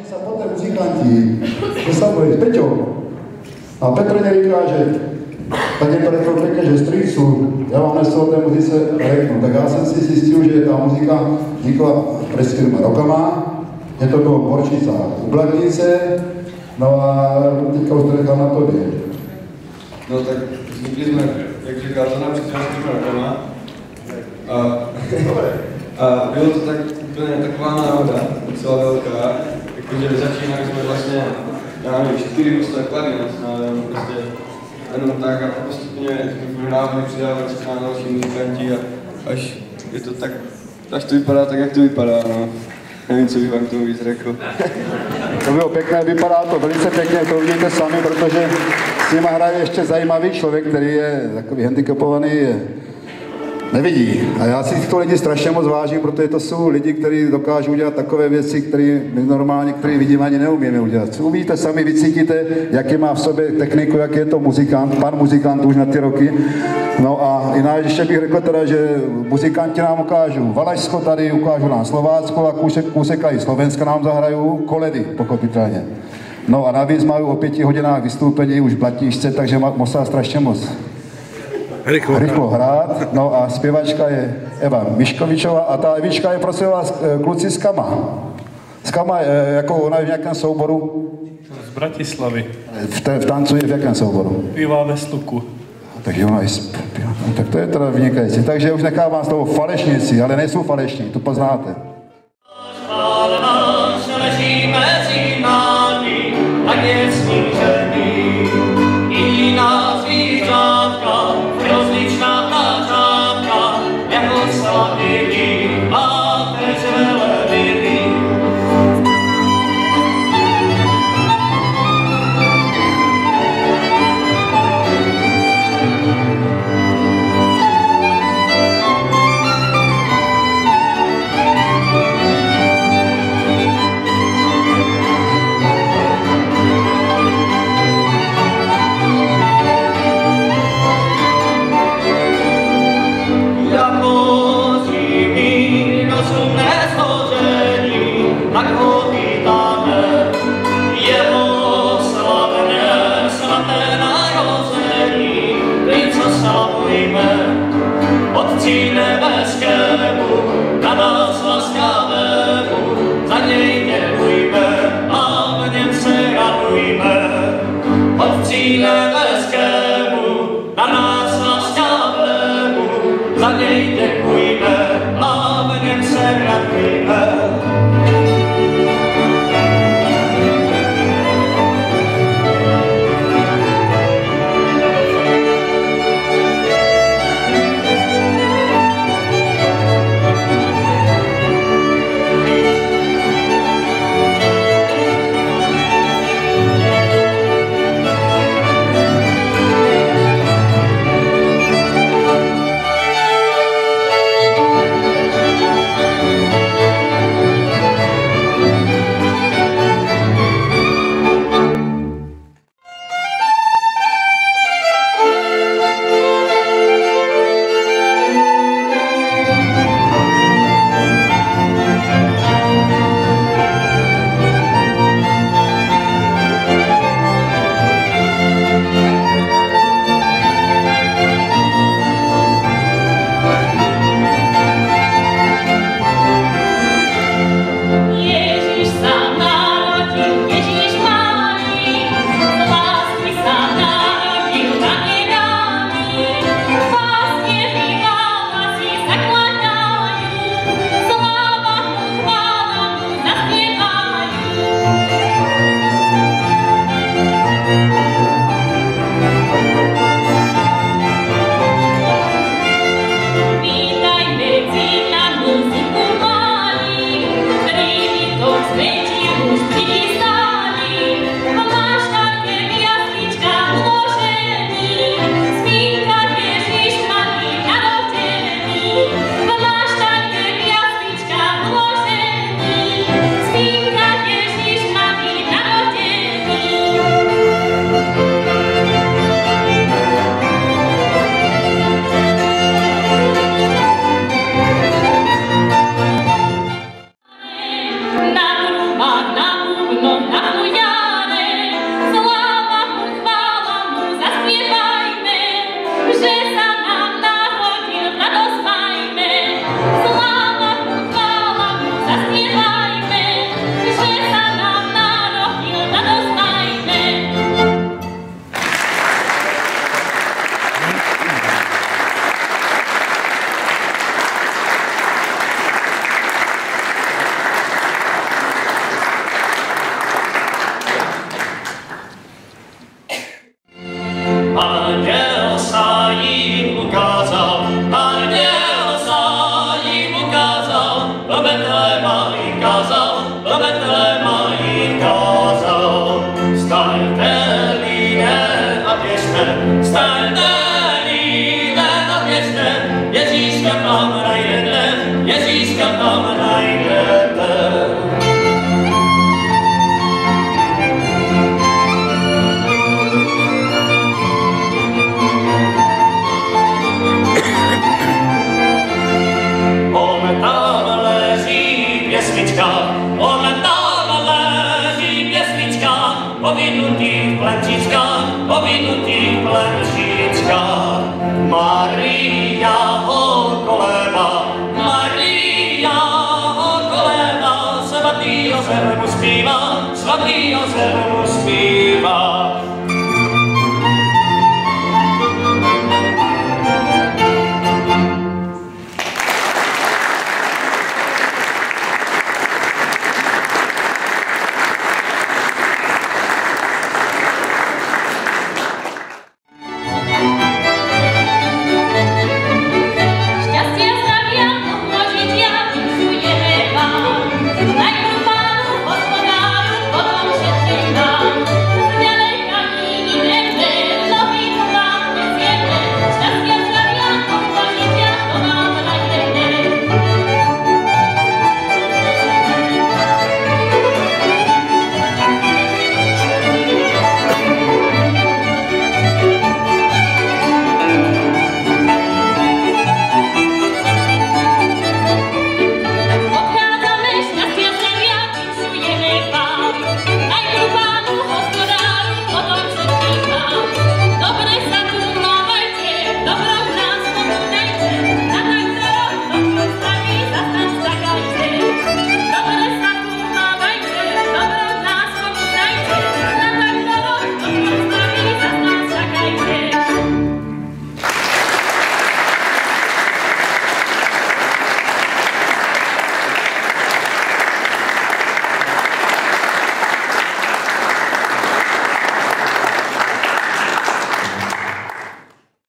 sa poté muzikanti zastavili s Peťou a Petr mě říká, že tak je to řekl pěkně, že strýcu, já vám něco o té muzice řeknu. Tak já jsem si zjistil, že ta muzika vznikla před 4 rokama, je to bylo v Borčicách u Blatnice, no a teďka už to nechám na tobě. No tak vznikli jsme, jak říkal, to nám před 4 rokama. A bylo to tak úplně taková náhoda, docela velká, jakože začínali jsme vlastně, já nevím, 4 růsté klarinet, prostě jenom tak a postupně jsme vyhrávali, přidávali se na další muzikanti a až je to tak, až to vypadá tak, jak to vypadá, no. Nevím, co bych vám k tomu víc řekl. To bylo pěkné, vypadá to velice pěkně, to uvidíte sami, protože s nima hraje ještě zajímavý člověk, který je takový handicapovaný, nevidí. A já si těchto lidí strašně moc vážím, protože to jsou lidi, kteří dokážou udělat takové věci, které my normálně, které vidíme, ani neumíme udělat. Uvidíte sami, vycítíte, jaký má v sobě techniku, jaký je to muzikant, pan muzikant už na ty roky. No a jinak ještě bych řekl teda, že muzikanti nám ukážou Valašsko tady, ukážou nám Slovácko a kousek i Slovenska nám zahrajou, koledy, pochopitelně. No a navíc mají o 5 hodinách vystoupení už v Blatničce, takže musela strašně moc rychlo hrát. No a zpěvačka je Eva Miškovičová a ta Evička je prosím vás kluci z Kama. Z Kama, jako ona je v nějakém souboru? Z Bratislavy. V tancu je v jakém souboru? Pívá ve Sluku. Takže ona je zpěvá. No, tak to je teda vynikající. Takže už nechávám z toho falešníci, ale nejsou falešní, to poznáte. kázal. Staňte lidé a běžte, staňte lidé a běžte, Ježíška tam najdete, Ježíška tam najdete. On tam leží pěsnička, povinutý v plenčičkách, povinutý v plenčičkách. Maria ho kolébá, Maria ho kolébá, svatý Josef mu zpívá, svatý Josef mu zpívá.